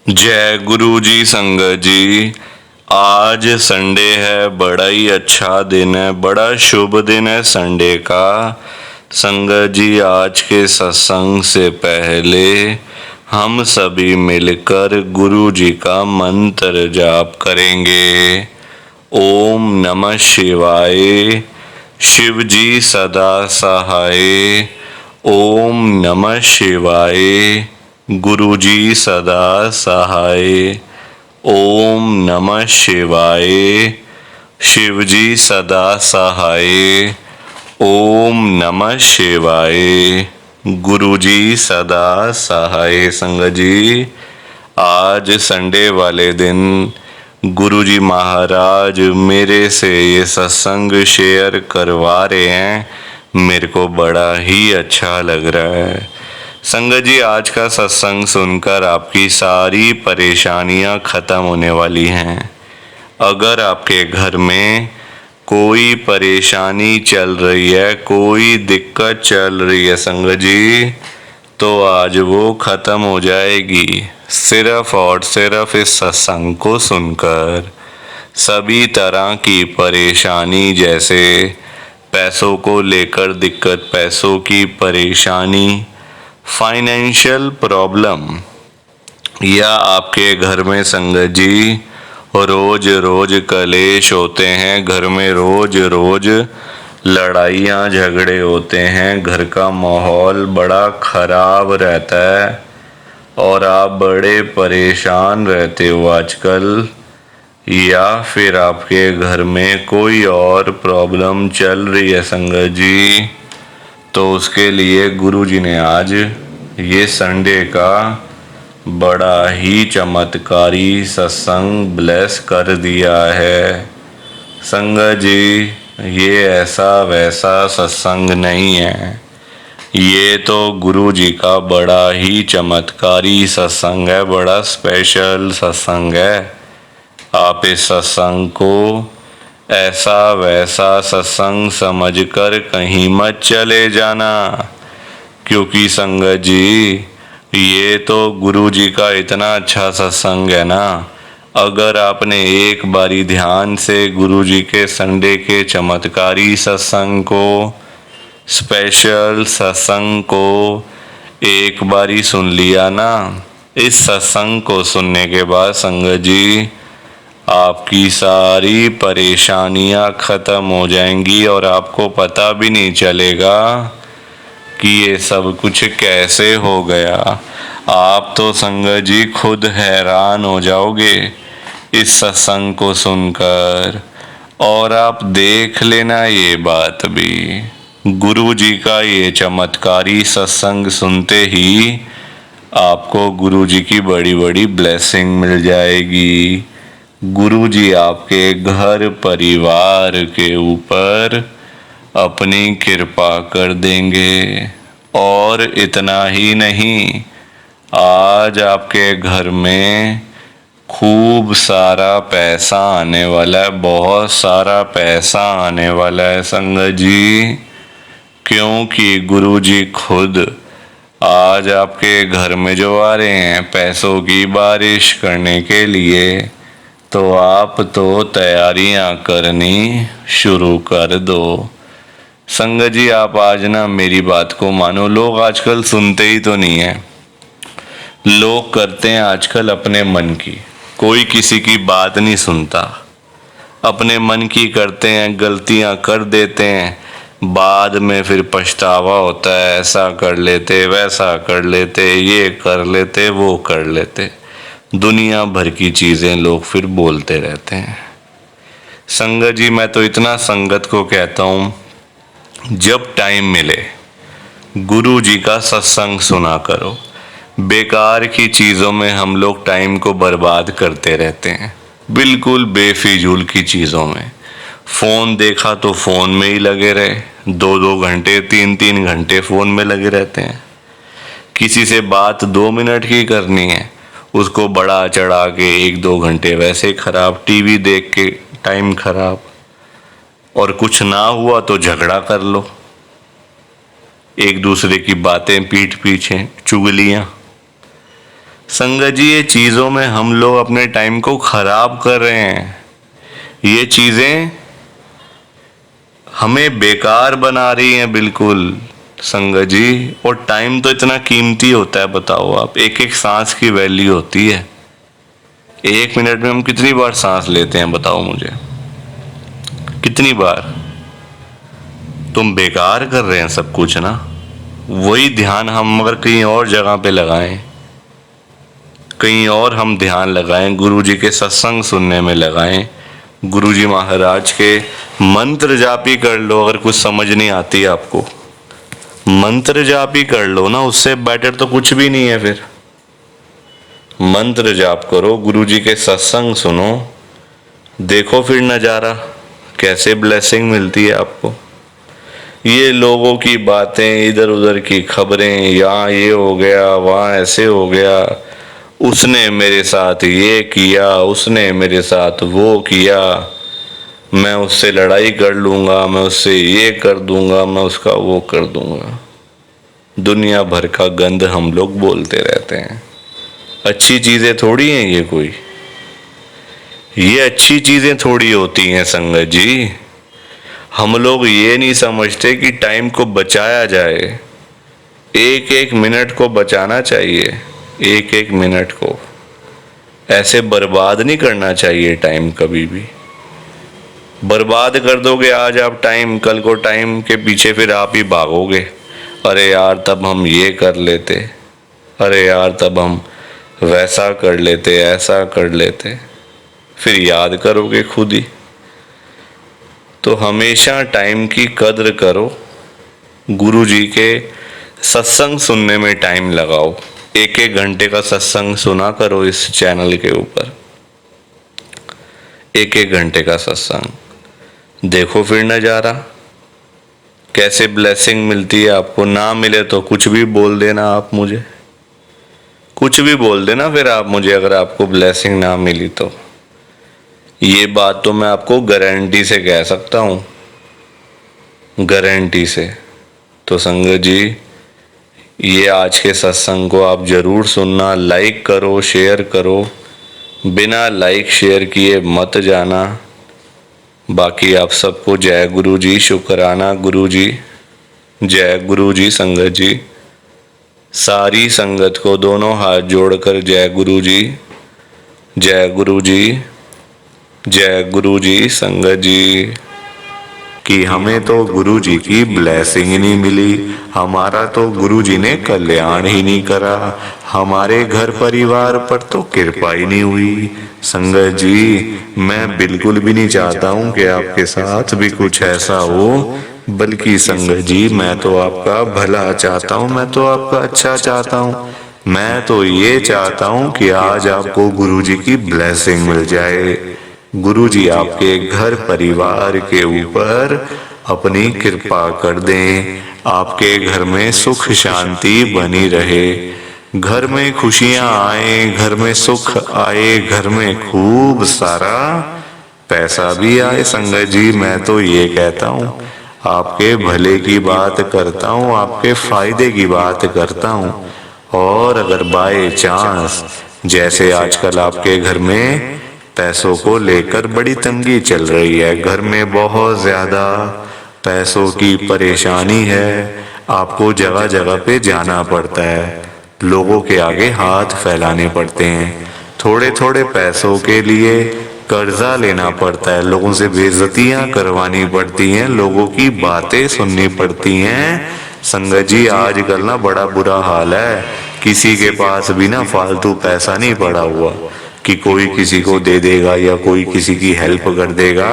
जय गुरु जी। संगत जी, आज संडे है, बड़ा ही अच्छा दिन है, बड़ा शुभ दिन है संडे का। संगत जी, आज के सत्संग से पहले हम सभी मिलकर गुरु जी का मंत्र जाप करेंगे। ओम नमः शिवाय। शिव जी सदा सहाय। ओम नमः शिवाय। गुरु जी सदा सहाय। ओम नमः शिवाय। शिव जी सदा सहाय। ओम नमः शिवाय। गुरु जी सदा सहाय। संगत जी, आज संडे वाले दिन गुरु जी महाराज मेरे से ये सत्संग शेयर करवा रहे हैं। मेरे को बड़ा ही अच्छा लग रहा है। संगत जी, आज का सत्संग सुनकर आपकी सारी परेशानियां खत्म होने वाली हैं। अगर आपके घर में कोई परेशानी चल रही है, कोई दिक्कत चल रही है संगत जी, तो आज वो खत्म हो जाएगी सिर्फ और सिर्फ इस सत्संग को सुनकर। सभी तरह की परेशानी, जैसे पैसों को लेकर दिक्कत, पैसों की परेशानी, फाइनेंशियल प्रॉब्लम, या आपके घर में संगत जी रोज रोज कलेश होते हैं, घर में रोज रोज लड़ाइयाँ झगड़े होते हैं, घर का माहौल बड़ा खराब रहता है और आप बड़े परेशान रहते हो आजकल, या फिर आपके घर में कोई और प्रॉब्लम चल रही है संगत जी, तो उसके लिए गुरु जी ने आज ये संडे का बड़ा ही चमत्कारी सत्संग ब्लेस कर दिया है। संगत जी, ये ऐसा वैसा सत्संग नहीं है, ये तो गुरु जी का बड़ा ही चमत्कारी सत्संग है, बड़ा स्पेशल सत्संग है। आप इस सत्संग को ऐसा वैसा सत्संग समझकर कहीं मत चले जाना, क्योंकि संगत जी ये तो गुरु जी का इतना अच्छा सत्संग है ना। अगर आपने एक बारी ध्यान से गुरु जी के संडे के चमत्कारी सत्संग को, स्पेशल सत्संग को एक बारी सुन लिया ना, इस सत्संग को सुनने के बाद संगत जी आपकी सारी परेशानियां खत्म हो जाएंगी और आपको पता भी नहीं चलेगा कि ये सब कुछ कैसे हो गया। आप तो संगत जी खुद हैरान हो जाओगे इस सत्संग को सुनकर। और आप देख लेना ये बात भी, गुरु जी का ये चमत्कारी सत्संग सुनते ही आपको गुरु जी की बड़ी बड़ी ब्लेसिंग मिल जाएगी। गुरु जी आपके घर परिवार के ऊपर अपनी कृपा कर देंगे। और इतना ही नहीं, आज आपके घर में खूब सारा पैसा आने वाला है, बहुत सारा पैसा आने वाला है संगत जी, क्योंकि गुरु जी खुद आज आपके घर में जो आ रहे हैं पैसों की बारिश करने के लिए। तो आप तो तैयारियां करनी शुरू कर दो। संगत जी, आप आज ना मेरी बात को मानो, लोग आजकल सुनते ही तो नहीं है। लोग करते हैं आजकल अपने मन की, कोई किसी की बात नहीं सुनता, अपने मन की करते हैं, गलतियां कर देते हैं, बाद में फिर पछतावा होता है, ऐसा कर लेते, वैसा कर लेते, ये कर लेते, वो कर लेते, दुनिया भर की चीजें लोग फिर बोलते रहते हैं। संगत जी, मैं तो इतना संगत को कहता हूँ, जब टाइम मिले गुरु जी का सत्संग सुना करो। बेकार की चीज़ों में हम लोग टाइम को बर्बाद करते रहते हैं, बिल्कुल बेफिजूल की चीज़ों में। फ़ोन देखा तो फ़ोन में ही लगे रहे, 2-2 घंटे 3-3 घंटे फ़ोन में लगे रहते हैं। किसी से बात 2 मिनट की करनी है, उसको बढ़ा चढ़ा के 1-2 घंटे वैसे खराब, टीवी देख के टाइम खराब, और कुछ ना हुआ तो झगड़ा कर लो, एक दूसरे की बातें पीठ पीछे, चुगलियाँ। संगत जी ये चीज़ों में हम लोग अपने टाइम को खराब कर रहे हैं। ये चीज़ें हमें बेकार बना रही हैं बिल्कुल संगत जी। और टाइम तो इतना कीमती होता है, बताओ आप, एक एक सांस की वैल्यू होती है। 1 मिनट में हम कितनी बार सांस लेते हैं बताओ मुझे, कितनी बार। तुम बेकार कर रहे हैं सब कुछ ना। वही ध्यान हम अगर कहीं और जगह पे लगाएं, कहीं और हम ध्यान लगाएं, गुरु जी के सत्संग सुनने में लगाएं, गुरु जी महाराज के मंत्र जाप ही कर लो। अगर कुछ समझ नहीं आती आपको, मंत्र जाप ही कर लो ना, उससे बेटर तो कुछ भी नहीं है। फिर मंत्र जाप करो, गुरु जी के सत्संग सुनो, देखो फिर नज़ारा कैसे ब्लेसिंग मिलती है आपको। ये लोगों की बातें, इधर उधर की खबरें, यहाँ ये हो गया, वहाँ ऐसे हो गया, उसने मेरे साथ ये किया, उसने मेरे साथ वो किया, मैं उससे लड़ाई कर लूँगा, मैं उससे ये कर दूँगा, मैं उसका वो कर दूँगा। दुनिया भर का गंद हम लोग बोलते रहते हैं। अच्छी चीज़ें थोड़ी हैं ये कोई, ये अच्छी चीज़ें थोड़ी होती हैं संगत जी। हम लोग ये नहीं समझते कि टाइम को बचाया जाए, एक एक मिनट को बचाना चाहिए, एक एक मिनट को ऐसे बर्बाद नहीं करना चाहिए। टाइम कभी भी बर्बाद कर दोगे आज आप टाइम, कल को टाइम के पीछे फिर आप ही भागोगे। अरे यार तब हम ये कर लेते, अरे यार तब हम वैसा कर लेते, ऐसा कर लेते, फिर याद करोगे खुद ही। तो हमेशा टाइम की कद्र करो, गुरु जी के सत्संग सुनने में टाइम लगाओ। 1-1 घंटे का सत्संग सुना करो इस चैनल के ऊपर, 1-1 घंटे का सत्संग, देखो फिर नज़ारा कैसे ब्लेसिंग मिलती है आपको। ना मिले तो कुछ भी बोल देना आप मुझे, कुछ भी बोल देना फिर आप मुझे, अगर आपको ब्लेसिंग ना मिली तो। ये बात तो मैं आपको गारंटी से कह सकता हूँ, गारंटी से। तो संगत जी ये आज के सत्संग को आप ज़रूर सुनना, लाइक करो, शेयर करो, बिना लाइक शेयर किए मत जाना। बाकी आप सबको जय गुरु जी, शुक्राना गुरु जी, जय गुरु जी संगत जी। सारी संगत को दोनों हाथ जोड़कर जय गुरु जी, जय गुरु जी, जय गुरु जी संगत जी। कि हमें तो गुरु जी की ब्लेसिंग ही नहीं मिली, हमारा तो गुरु जी ने कल्याण ही नहीं करा, हमारे घर परिवार पर तो कृपा ही नहीं हुई। संगत जी मैं बिल्कुल भी नहीं चाहता हूँ कि आपके साथ भी कुछ ऐसा हो, बल्कि संगत जी मैं तो आपका भला चाहता हूँ, मैं तो आपका अच्छा चाहता हूँ। मैं तो ये चाहता हूँ कि आज आपको गुरु जी की ब्लेसिंग मिल जाए, गुरु जी आपके घर परिवार के ऊपर अपनी कृपा कर दें, आपके घर में सुख शांति बनी रहे, घर में खुशियां आए, घर में सुख आए, घर में खूब सारा पैसा भी आए। संगत जी मैं तो ये कहता हूँ, आपके भले की बात करता हूँ, आपके फायदे की बात करता हूँ। और अगर बाय चांस जैसे आजकल आपके घर में पैसों को लेकर बड़ी तंगी चल रही है, घर में बहुत ज्यादा पैसों की परेशानी है, आपको जगह जगह पे जाना पड़ता है, लोगों के आगे हाथ फैलाने पड़ते हैं, थोड़े थोड़े पैसों के लिए कर्जा लेना पड़ता है, लोगों से बेइज्जतियां करवानी पड़ती हैं, लोगों की बातें सुननी पड़ती हैं। संगत जी आजकल ना बड़ा बुरा हाल है, किसी के पास भी ना फालतू पैसा नहीं पड़ा हुआ कि कोई किसी को दे देगा या कोई किसी की हेल्प कर देगा।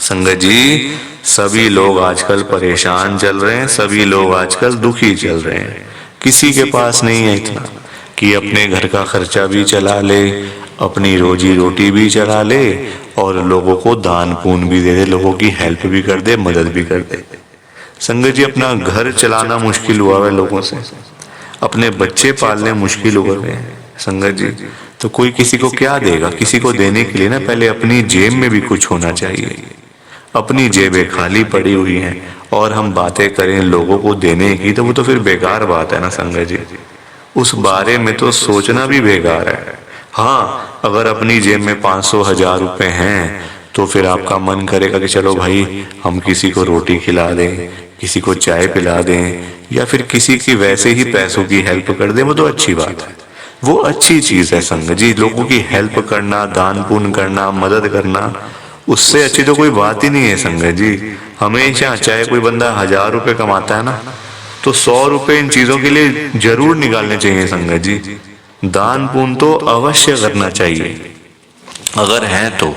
संगत जी सभी लोग आजकल परेशान चल रहे हैं, सभी लोग आजकल दुखी चल रहे हैं, किसी के पास नहीं है इतना कि अपने घर का खर्चा भी चला ले, अपनी रोजी रोटी भी चला ले और लोगों को दान पुण्य भी दे दे, लोगों की हेल्प भी कर दे, मदद भी कर दे। संगत जी अपना घर चलाना मुश्किल हुआ है लोगों से, अपने बच्चे पालने मुश्किल हुए हैं संगत जी। तो कोई किसी को क्या देगा, किसी को देने के लिए ना पहले अपनी जेब में भी कुछ होना चाहिए। अपनी जेबें खाली पड़ी हुई हैं और हम बातें करें लोगों को देने की, तो वो तो फिर बेकार बात है ना संगत जी। उस बारे में तो सोचना भी बेकार है। हाँ, अगर अपनी जेब में 500 1000 रुपए हैं तो फिर आपका मन करेगा कि चलो भाई हम किसी को रोटी खिला दें, किसी को चाय पिला दें, या फिर किसी की वैसे ही पैसों की हेल्प कर दें। वो तो अच्छी बात है, वो अच्छी चीज है संगत जी। लोगों की हेल्प करना, दान पुण्य करना, मदद करना, उससे अच्छी तो कोई बात ही नहीं है संगत जी। हमेशा चाहे कोई बंदा 1000 रुपए कमाता है ना, तो 100 रुपए इन चीजों के लिए जरूर निकालने चाहिए संगत जी। दान पुण्य तो अवश्य करना चाहिए अगर है तो।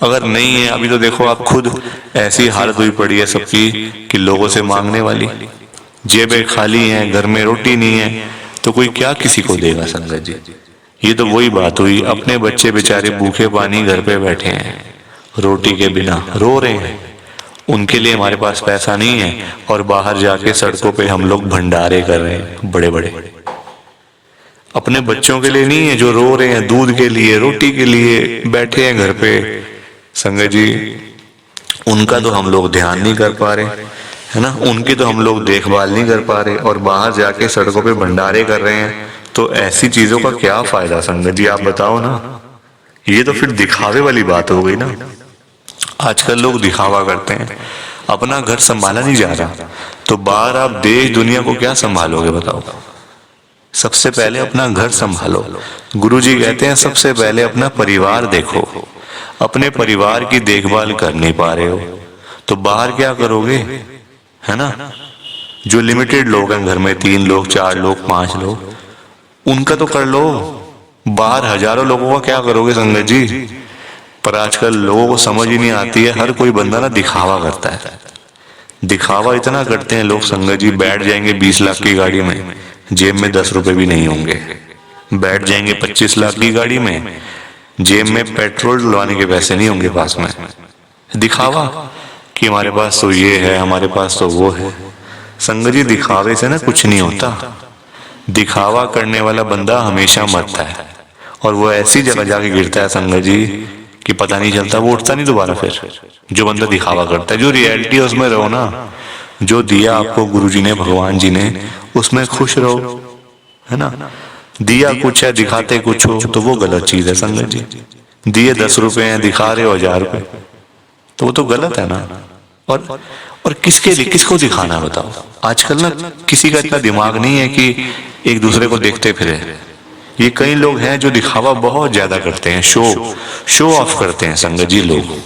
अगर नहीं है, अभी तो देखो आप खुद, ऐसी हालत हुई पड़ी है सबकी कि लोगों से मांगने वाली, जेबें खाली हैं, घर में रोटी नहीं है, तो कोई क्या किसी को देगा संगत जी। ये तो वही बात हुई, अपने बच्चे बेचारे भूखे पानी घर पे बैठे हैं, रोटी के बिना रो रहे हैं, उनके लिए हमारे पास पैसा नहीं है, और बाहर जाके सड़कों पे हम लोग भंडारे कर रहे हैं बड़े बड़े। अपने बच्चों के लिए नहीं है जो रो रहे हैं, दूध के लिए, रोटी के लिए बैठे हैं घर पे संगत जी। उनका तो हम लोग ध्यान नहीं कर पा रहे, है ना, उनकी तो हम लोग देखभाल नहीं कर पा रहे, और बाहर जाके सड़कों पे भंडारे कर रहे हैं। तो ऐसी चीजों का क्या फायदा संगत जी, आप बताओ ना। ये तो फिर दिखावे वाली बात हो गई ना। आजकल लोग दिखावा करते हैं, अपना घर संभाला नहीं जा रहा, तो बाहर आप देश दुनिया को क्या संभालोगे बताओ। सबसे पहले अपना घर संभालो। गुरुजी कहते हैं सबसे पहले अपना परिवार देखो। अपने परिवार की देखभाल कर नहीं पा रहे हो तो बाहर क्या करोगे, है ना। जो लिमिटेड लोग हैं घर में, 3 लोग 4 लोग 5 लोग, उनका तो कर लो। बाहर हजारों लोगों का क्या करोगे संगत जी। पर आजकल लोगों को समझ ही नहीं आती है, हर कोई बंदा ना दिखावा करता है। दिखावा इतना करते हैं लोग संगत जी, बैठ जाएंगे 20 लाख की गाड़ी में, जेब में 10 रुपए भी नहीं होंगे। बैठ जाएंगे 25 लाख की गाड़ी में, जेब में पेट्रोल डलवाने के पैसे नहीं होंगे पास में। दिखावा कि हमारे पास तो ये है, हमारे पास तो वो है। संगत जी दिखावे से ना कुछ नहीं होता। दिखावा करने वाला बंदा हमेशा मरता है, और वो ऐसी जगह जाके गिरता है संगत जी कि पता नहीं चलता, वो उठता नहीं दोबारा फिर। जो बंदा दिखावा करता है, जो रियलिटी है उसमें रहो ना। जो दिया आपको गुरुजी ने, भगवान जी ने, उसमें खुश रहो, है ना। दिया कुछ है, दिखाते कुछ हो, तो वो गलत चीज है संगत जी। दिए 10 रुपए हैं, दिखा रहे हो 1000 रुपए, तो वो तो गलत है ना। और किसके लिए, किसको दिखाना बताओ। आजकल ना किसी का इतना दिमाग नहीं है कि एक दूसरे को देखते फिरे। ये कई लोग हैं जो दिखावा बहुत ज्यादा करते हैं, शो ऑफ करते हैं संगत जी लोग।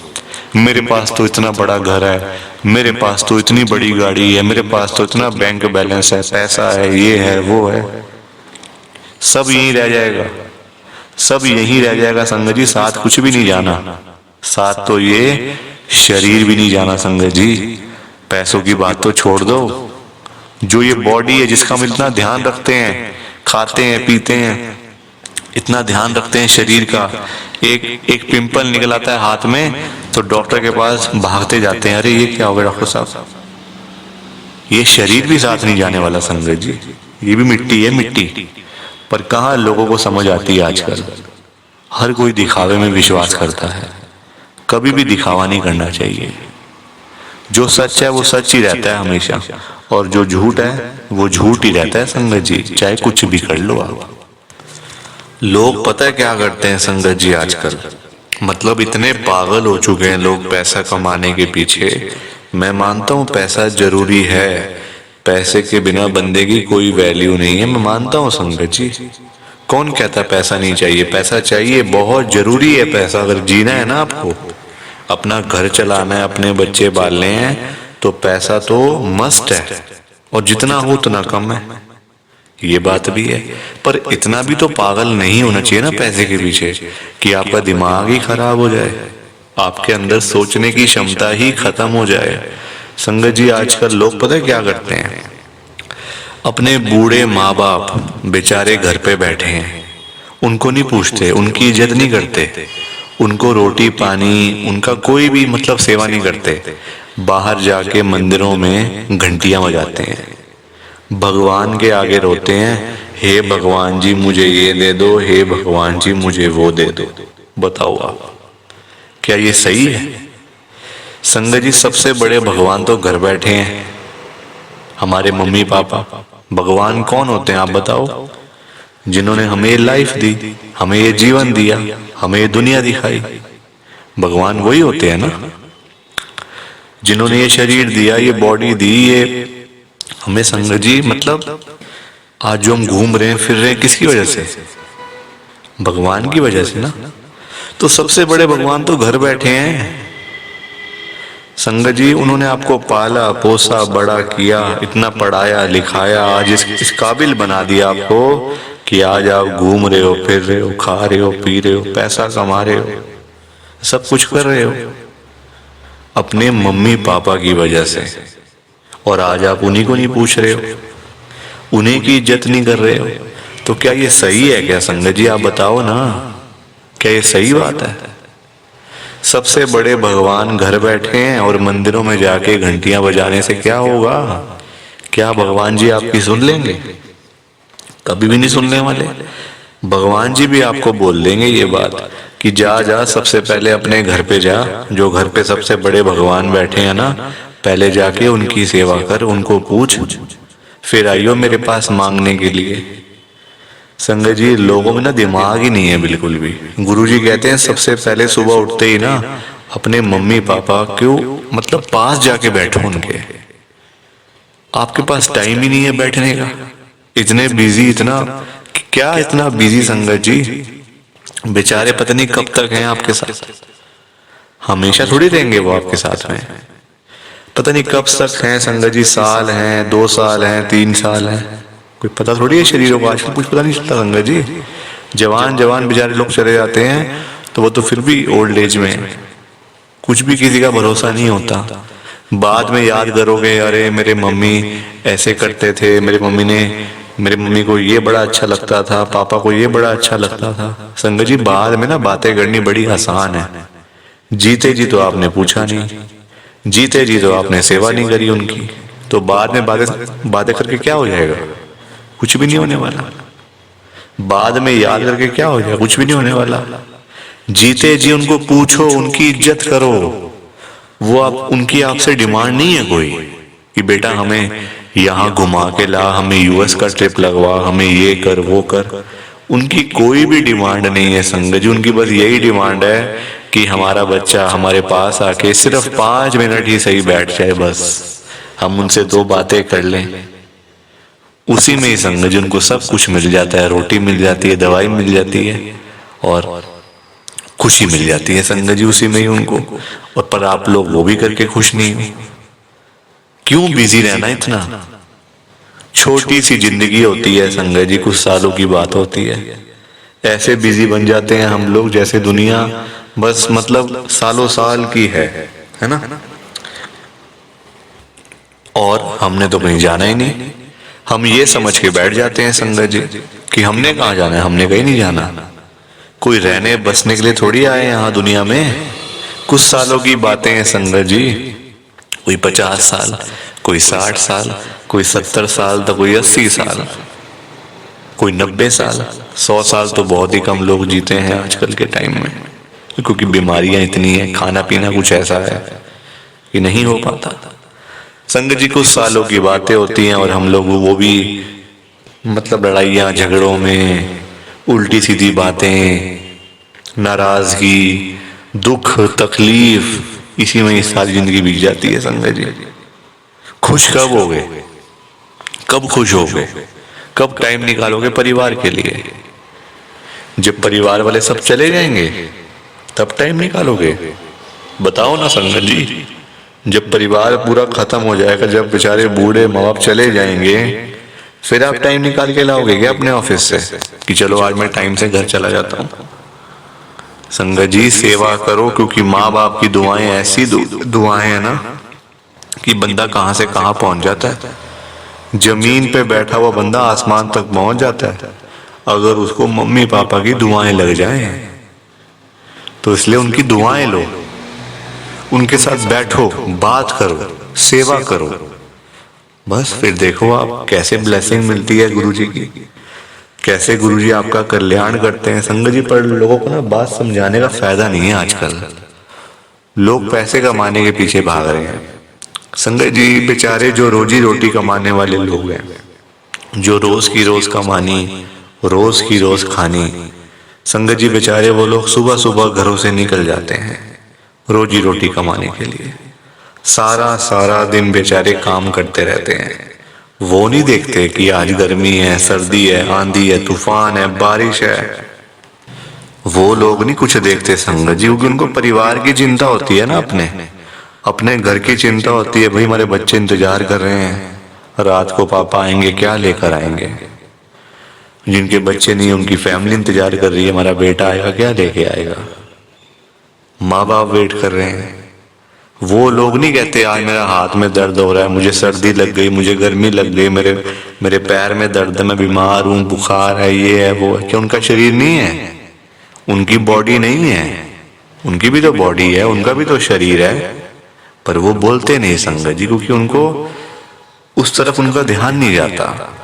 मेरे पास तो इतना बड़ा घर है, मेरे पास तो इतनी बड़ी गाड़ी है, मेरे पास तो इतना बैंक बैलेंस है, पैसा है, ये है वो है। सब यहीं रह जाएगा, सब यहीं रह जाएगा संगत जी। साथ कुछ भी नहीं जाना, साथ तो ये शरीर भी नहीं जाना संगत जी। पैसों की बात तो छोड़ दो, जो ये बॉडी है जिसका हम इतना ध्यान रखते हैं, खाते हैं पीते हैं, इतना ध्यान रखते हैं शरीर का, एक पिंपल निकल आता है हाथ में तो डॉक्टर के पास भागते जाते हैं, अरे ये क्या हो गया डॉक्टर साहब। ये शरीर भी साथ नहीं जाने वाला संगत जी, ये भी मिट्टी है, मिट्टी। पर कहाँ लोगों को समझ आती है आजकल। हर कोई दिखावे में विश्वास करता है, कभी भी दिखावा नहीं करना चाहिए। जो सच है वो सच ही रहता है हमेशा, और जो झूठ है वो झूठ ही रहता है संगत जी, चाहे कुछ भी कर लो आप। लोग पता है क्या करते हैं संगत जी आजकल, मतलब इतने पागल हो चुके हैं लोग पैसा कमाने के पीछे। मैं मानता हूँ पैसा जरूरी है, पैसे के बिना बंदे की कोई वैल्यू नहीं है, मैं मानता हूँ संगत जी। कौन कहता पैसा नहीं चाहिए, पैसा चाहिए, बहुत जरूरी है पैसा। अगर जीना है ना आपको, अपना घर चलाना है, अपने बच्चे पालने हैं, तो पैसा तो मस्ट है, और जितना हो उतना कम है, ये बात भी है। पर इतना भी तो पागल नहीं होना चाहिए ना पैसे के पीछे कि आपका दिमाग ही खराब हो जाए, आपके अंदर सोचने की क्षमता ही खत्म हो जाए। संगत जी आजकल लोग पता है क्या करते हैं, अपने बूढ़े माँ बाप बेचारे घर पे बैठे हैं, उनको नहीं पूछते, उनकी इज्जत नहीं करते, उनको रोटी पानी, उनका कोई भी मतलब सेवा नहीं करते। बाहर जाके मंदिरों में घंटियां बजाते हैं, भगवान के आगे रोते हैं, हे भगवान जी मुझे ये दे दो, हे भगवान जी मुझे वो दे दो। बताओ आप, क्या ये सही है? संगत जी सबसे बड़े भगवान तो घर बैठे हैं, हमारे मम्मी पापा। भगवान कौन होते हैं आप बताओ? जिन्होंने हमें लाइफ दी, हमें ये जीवन दिया, हमें ये दुनिया दिखाई। भगवान वही होते हैं ना, जिन्होंने ये शरीर दिया, ये बॉडी दी, ये हमें। संगत जी मतलब आज जो हम घूम रहे हैं फिर रहे हैं किसकी वजह से? भगवान की वजह से ना। तो सबसे बड़े भगवान तो घर बैठे हैं। संगत जी उन्होंने आपको पाला पोसा बड़ा किया, इतना पढ़ाया लिखाया, आज इस काबिल बना दिया आपको कि आज आप घूम रहे हो, फिर रहे हो, खा रहे हो, पी रहे हो, पैसा कमा रहे हो, सब कुछ कर रहे हो अपने मम्मी पापा की वजह से। और आज आप उन्हीं को नहीं पूछ रहे हो, उन्हीं की इज्जत नहीं कर रहे हो। तो क्या ये सही है क्या संगत जी? आप बताओ ना, क्या ये सही बात है? सबसे बड़े भगवान घर बैठे हैं और मंदिरों में जाके घंटियां बजाने से क्या होगा? क्या भगवान जी आपकी सुन लेंगे? कभी भी नहीं सुनने वाले। भगवान जी भी आपको बोल देंगे ये बात कि जा जा सबसे पहले अपने घर पे जा, जो घर पे सबसे बड़े भगवान बैठे हैं ना, पहले जाके उनकी सेवा कर, उनको पूछ, फिर आइयो मेरे पास मांगने के लिए। संगत जी लोगों में ना दिमाग ही नहीं है बिल्कुल भी। गुरुजी कहते हैं सबसे पहले सुबह उठते ही ना अपने मम्मी पापा क्यों मतलब पास जाके बैठो उनके। आपके पास टाइम ही नहीं है बैठने का, इतने बिजी, इतना क्या इतना बिजी संगत जी। बेचारे पता नहीं कब तक हैं आपके साथ, हमेशा थोड़ी रहेंगे वो आपके साथ में। पता नहीं कब तक हैं संगत जी, साल हैं, 2 साल हैं, 3 साल हैं, कोई पता थोड़ी है शरीरों को। आजकल कुछ पता नहीं चलता संगत जी। जवान जवान बेचारे लोग चले जाते हैं तो वो तो फिर भी ओल्ड एज में, कुछ भी किसी का भरोसा नहीं होता। बाद में याद करोगे अरे मेरे मम्मी ऐसे करते थे, मेरे मम्मी को ये बड़ा अच्छा लगता था, पापा को ये बड़ा अच्छा लगता था। संगत जी बाद में ना बातें करनी बड़ी आसान है, जीते जी तो आपने पूछा नहीं, जीते जी तो आपने सेवा नहीं करी उनकी, तो बाद में बातें करके क्या हो जाएगा? कुछ भी नहीं होने वाला। बाद में याद करके क्या हो जाएगा? कुछ भी नहीं होने वाला। जीते जी उनको पूछो, उनकी इज्जत करो। वो आप उनकी आपसे डिमांड नहीं है कोई कि बेटा हमें यहाँ घुमा के ला, हमें यूएस का ट्रिप लगवा, हमें ये कर वो कर। उनकी कोई भी डिमांड नहीं है संगत जी। उनकी बस यही डिमांड है कि हमारा बच्चा हमारे पास आके सिर्फ 5 मिनट ही सही बैठ जाए, बस हम उनसे 2 बातें कर लें। उसी में ही संगत जी उनको सब कुछ मिल जाता है, रोटी मिल जाती है, दवाई मिल जाती है और खुशी मिल जाती है संगत जी उसी में ही उनको। और पर आप लोग वो भी करके खुश नहीं हो। क्यों बिजी रहना इतना? छोटी सी जिंदगी होती है संगत जी, कुछ सालों की बात होती है। ऐसे बिजी बन जाते हैं हम लोग जैसे दुनिया बस मतलब सालों साल की है ना। और हमने तो कहीं जाना ही नहीं। हम ये समझ के बैठ जाते हैं संगत जी कि हमने कहाँ जाना है, हमने कहीं नहीं जाना। कोई रहने बसने के लिए थोड़ी आए यहाँ दुनिया में। कुछ सालों की बातें हैं संगत जी, कोई 50 साल, कोई 60 साल, कोई 70 साल, तो कोई 80 साल, कोई 90 साल। 100 साल तो बहुत ही कम लोग जीते हैं आजकल के टाइम में, क्योंकि बीमारियां इतनी हैं, खाना पीना कुछ ऐसा है कि नहीं हो पाता। संगत जी कुछ सालों की बातें होती हैं और हम लोग वो भी मतलब लड़ाइयाँ झगड़ों में, उल्टी सीधी बातें, नाराजगी, दुख तकलीफ, इसी में सारी जिंदगी बीत जाती है संगत जी। खुश कब होगे? कब खुश होगे? कब टाइम निकालोगे परिवार के लिए? जब परिवार वाले सब चले जाएंगे तब टाइम निकालोगे? बताओ ना संगत जी। जब परिवार पूरा खत्म हो जाएगा, जब बेचारे बूढ़े माँ बाप चले जाएंगे, फिर आप टाइम निकाल के लाओगे क्या अपने ऑफिस से कि चलो आज मैं टाइम से घर चला जाता हूँ? संगत जी सेवा करो, क्योंकि माँ बाप की दुआएं ऐसी दुआएं है ना कि बंदा कहाँ से कहाँ पहुंच जाता है। जमीन पे बैठा हुआ बंदा आसमान तक पहुंच जाता है अगर उसको मम्मी पापा की दुआएं लग जाएं। तो इसलिए उनकी दुआएं लो, उनके साथ बैठो, बात करो, सेवा करो, बस फिर देखो आप कैसे ब्लेसिंग मिलती है गुरुजी की, कैसे गुरुजी आपका कल्याण करते हैं संगत जी। पर लोगों को ना बात समझाने का फायदा नहीं है आजकल। लोग पैसे कमाने के पीछे भाग रहे हैं संगत जी। बेचारे जो रोजी रोटी कमाने वाले लोग हैं, जो रोज की रोज कमानी रोज की रोज खानी। संगत जी बेचारे वो लोग सुबह सुबह घरों से निकल जाते हैं रोजी रोटी कमाने के लिए, सारा सारा दिन बेचारे काम करते रहते हैं। वो नहीं देखते कि आज गर्मी है, सर्दी है, आंधी है, तूफान है, बारिश है। वो लोग नहीं कुछ देखते संगत जी, क्योंकि उनको परिवार की चिंता होती है ना, अपने अपने घर की चिंता होती है। भाई हमारे बच्चे इंतजार कर रहे हैं, रात को पापा आएंगे, क्या लेकर आएंगे। जिनके बच्चे नहीं, उनकी फैमिली इंतजार कर रही है, हमारा बेटा आएगा, क्या लेके आएगा। माँ बाप वेट कर रहे हैं। वो लोग नहीं कहते आज मेरा हाथ में दर्द हो रहा है, मुझे सर्दी लग गई, मुझे गर्मी लग गई, मेरे पैर में दर्द है, मैं बीमार हूँ, बुखार है, ये है वो है। क्या उनका शरीर नहीं है? उनकी बॉडी नहीं है? उनकी भी तो बॉडी है, उनका भी तो शरीर है, पर वो बोलते नहीं संगत जी, क्योंकि उनको उस तरफ उनका ध्यान नहीं जाता।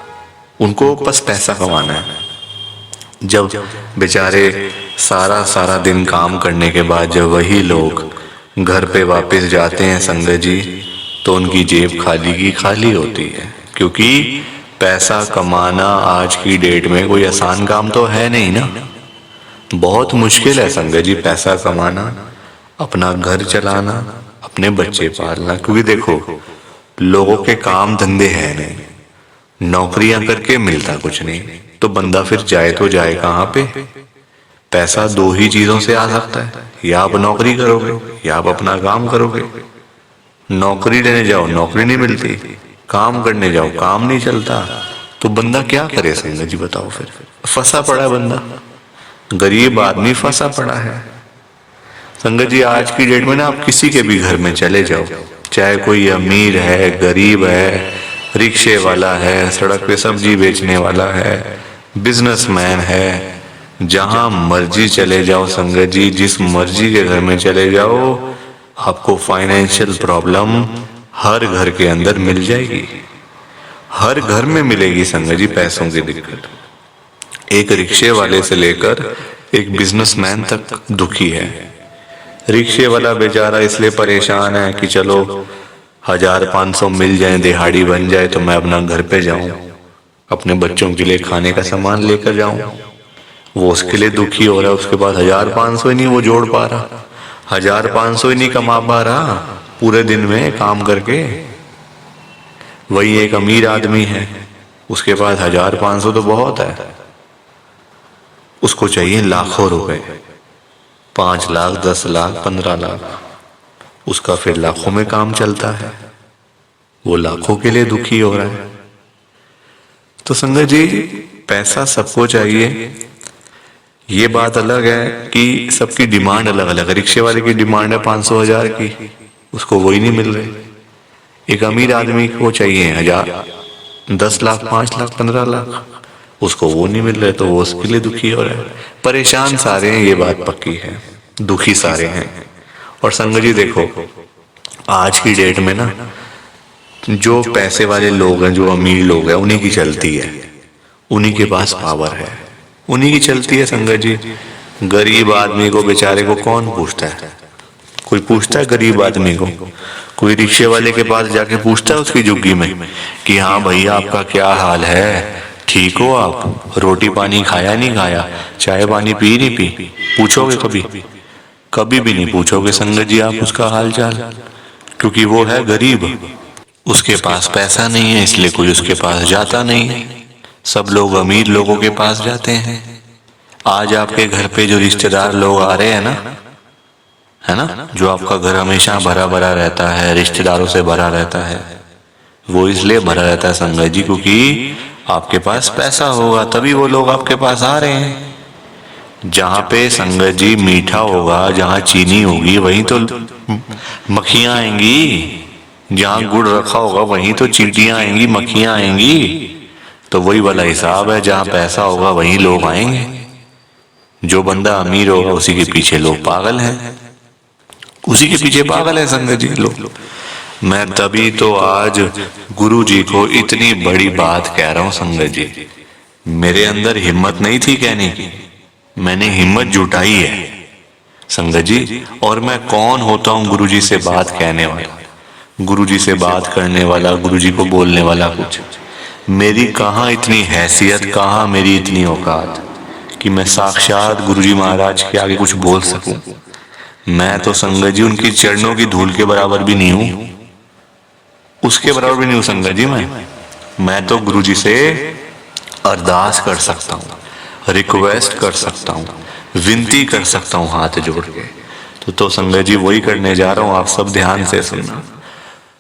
उनको बस पैसा कमाना है। जब बेचारे सारा सारा दिन काम करने के बाद जब वही लोग घर पे वापस जाते हैं संगत जी, तो उनकी जेब खाली की खाली होती है। क्योंकि पैसा कमाना आज की डेट में कोई आसान काम तो है नहीं ना, बहुत मुश्किल है संगत जी पैसा कमाना, अपना घर चलाना, अपने बच्चे पालना। क्योंकि देखो लोगों के काम धंधे हैं नहीं, नौकरियां करके मिलता कुछ नहीं, तो बंदा फिर जाए तो जाए कहाँ पे। पैसा दो ही चीजों से आ सकता है, या आप नौकरी करोगे या आप अपना काम करोगे। नौकरी लेने जाओ नौकरी नहीं मिलती, काम करने जाओ काम नहीं चलता, तो बंदा क्या करे संगत जी बताओ। फिर फंसा पड़ा है बंदा, गरीब आदमी फंसा पड़ा है संगत जी। आज की डेट में ना आप किसी के भी घर में चले जाओ, चाहे कोई अमीर है, गरीब है, रिक्शे वाला है, सड़क पे सब्जी बेचने वाला है, बिजनेसमैन है, जहां मर्जी चले जाओ संगत जी, जिस मर्जी के घर में चले जाओ, आपको फाइनेंशियल प्रॉब्लम हर घर के अंदर मिल जाएगी। हर घर में मिलेगी संगत जी पैसों की दिक्कत। एक रिक्शे वाले से लेकर एक बिजनेसमैन तक दुखी है। रिक्शे वाला बेचारा इसलिए परेशान है कि चलो 1500 मिल जाए, दिहाड़ी बन जाए, तो मैं अपना घर पे जाऊं, अपने बच्चों के लिए खाने का सामान लेकर जाऊं। वो उसके लिए दुखी हो रहा है, उसके पास 1500 ही नहीं वो जोड़ पा रहा, 1500 ही नहीं कमा पा रहा पूरे दिन में काम करके। वही एक अमीर आदमी है, उसके पास 1500 तो बहुत है, उसको चाहिए लाखों रुपए, 5 लाख, 10 लाख, 15 लाख, उसका फिर लाखों में काम चलता है, वो लाखों के लिए दुखी हो रहा है। तो संगत जी पैसा सबको चाहिए, ये बात अलग है कि सबकी डिमांड अलग अलग है। रिक्शे वाले की डिमांड है 500 हजार की, उसको वही नहीं मिल रही। एक अमीर आदमी को चाहिए 1000, 10 लाख, 5 लाख, 15 लाख, उसको वो नहीं मिल रहे, तो वो उसके लिए दुखी हो रहा है। परेशान सारे हैं, ये बात पक्की है, दुखी सारे हैं। और संगत जी देखो आज की डेट में ना जो पैसे वाले लोग हैं, जो अमीर लोग हैं, उन्हीं की चलती है, उन्हीं के पास पावर है, उन्हीं की चलती है संगत जी। गरीब आदमी को बेचारे को कौन पूछता है? कोई पूछता है गरीब आदमी को? कोई रिक्शे वाले के पास जाके पूछता है उसकी झुग्गी में कि हाँ भैया आपका क्या हाल है, ठीक हो आप, रोटी पानी खाया नहीं खाया, चाय पानी पी नहीं पी? पूछोगे कभी? कभी भी नहीं पूछोगे संगत जी आप उसका हाल चाल, क्योंकि वो है गरीब, उसके पास पैसा नहीं है, इसलिए कोई उसके पास जाता नहीं है। सब लोग अमीर लोगों के पास जाते हैं। आज आपके घर पे जो रिश्तेदार लोग आ रहे हैं ना, है ना, जो आपका घर हमेशा भरा भरा रहता है, रिश्तेदारों से भरा रहता है, वो इसलिए भरा रहता है संगत जी क्योंकि आपके पास पैसा होगा, तभी वो लोग आपके पास आ रहे हैं। जहां पे संगत जी मीठा होगा, जहां चीनी होगी, वहीं तो मक्खियां आएंगी। जहां गुड़ रखा होगा वहीं तो चींटियां आएंगी, मक्खियां आएंगी। तो वही वाला हिसाब है, जहां पैसा होगा वहीं लोग आएंगे। जो बंदा अमीर होगा उसी के पीछे लोग पागल हैं, उसी के पीछे पागल है संगत जी लोग। मैं तभी तो आज गुरु जी को इतनी बड़ी बात कह रहा हूं संगत जी। मेरे अंदर हिम्मत नहीं थी कहने की, मैंने हिम्मत जुटाई है संगत जी। और मैं कौन होता हूं गुरु जी से बात कहने वाला, गुरु जी से बात करने वाला, गुरु जी को बोलने वाला कुछ। मेरी कहाँ इतनी हैसियत, कहाँ मेरी इतनी औकात कि मैं साक्षात गुरुजी महाराज के आगे कुछ बोल सकूं। मैं तो संगत जी उनकी चरणों की धूल के बराबर भी नहीं हूं, उसके बराबर भी नहीं हूं संगत जी। मैं तो गुरुजी से अरदास कर सकता हूं, रिक्वेस्ट कर सकता हूं, विनती कर सकता हूं हाथ जोड़ के। तो संगत जी वही करने जा रहा हूं, आप सब ध्यान से सुनना।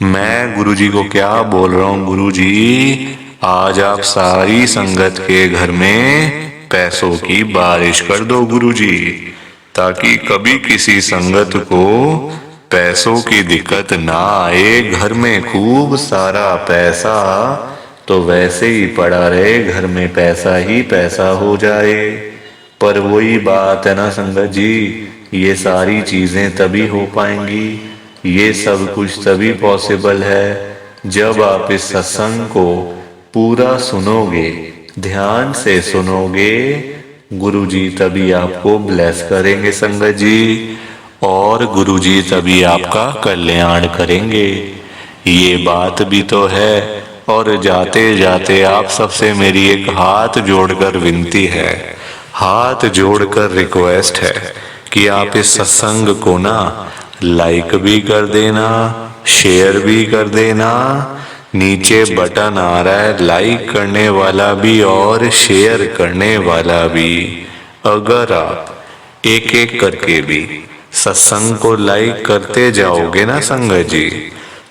मैं गुरुजी को क्या बोल रहा हूं, गुरुजी आज आप सारी संगत के घर में पैसों की बारिश कर दो गुरुजी, ताकि कभी किसी संगत को पैसों की दिक्कत ना आए। घर में खूब सारा पैसा तो वैसे ही पड़ा रहे, घर में पैसा ही पैसा हो जाए। पर वही बात है ना संगत जी, ये सारी चीजें तभी हो पाएंगी, ये सब कुछ तभी पॉसिबल है जब आप इस सत्संग को पूरा सुनोगे, ध्यान से सुनोगे। गुरुजी तभी आपको ब्लेस करेंगे संगत जी, और गुरुजी तभी आपका कल्याण करेंगे। ये बात भी तो है। और जाते जाते आप सबसे मेरी एक हाथ जोड़कर विनती है, हाथ जोड़कर रिक्वेस्ट है कि आप इस सत्संग को ना लाइक भी कर देना, शेयर भी कर देना। नीचे बटन आ रहा है लाइक करने वाला भी और शेयर करने वाला भी। अगर आप एक एक करके भी सत्संग को लाइक करते जाओगे ना संगत जी,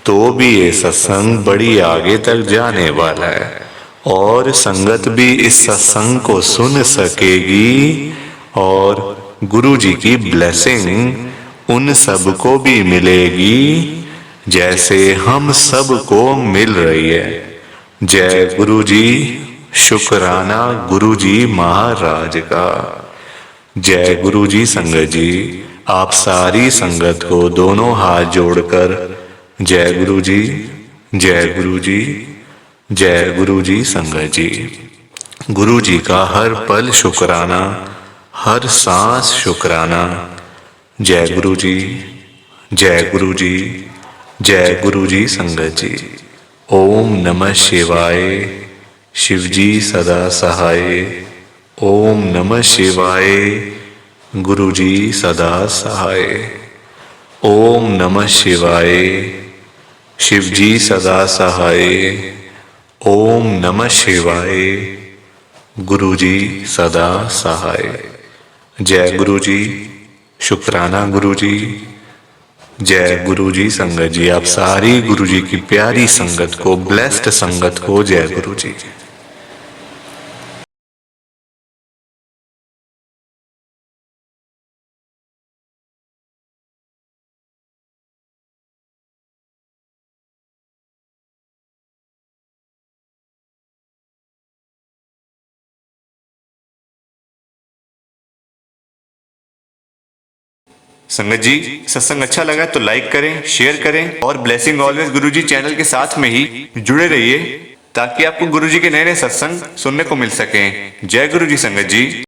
तो भी ये सत्संग बड़ी आगे तक जाने वाला है और संगत भी इस सत्संग को सुन सकेगी और गुरु जी की ब्लेसिंग उन सबको भी मिलेगी जैसे हम सबको मिल रही है। जय गुरु जी, शुक्राना गुरु जी महाराज का। जय गुरु जी संगत जी, आप सारी संगत को दोनों हाथ जोड़कर जय गुरु जी, जय गुरु जी, जय गुरु जी संगत जी। गुरु जी का हर पल शुक्राना, हर सांस शुक्राना। जय गुरु जी, जय गुरु जी, जय गुरु जी संगत जी। ओम नमः शिवाय, शिव जी सदा सहाय। ओम नमः शिवाय, गुरु जी सदा सहाय। ओम नमः शिवाय, शिव जी सदा सहाय। ओम नमः शिवाय, गुरु जी सदा सहाय। जय गुरु जी, शुक्राना गुरु जी। जय गुरु जी संगत जी, आप सारी गुरु जी की प्यारी संगत को, ब्लेस्ड संगत को जय गुरु जी। संगत जी सत्संग अच्छा लगा तो लाइक करें, शेयर करें और ब्लेसिंग ऑलवेज गुरुजी चैनल के साथ में ही जुड़े रहिए ताकि आपको गुरुजी के नए नए सत्संग सुनने को मिल सकें। जय गुरु जी संगत जी।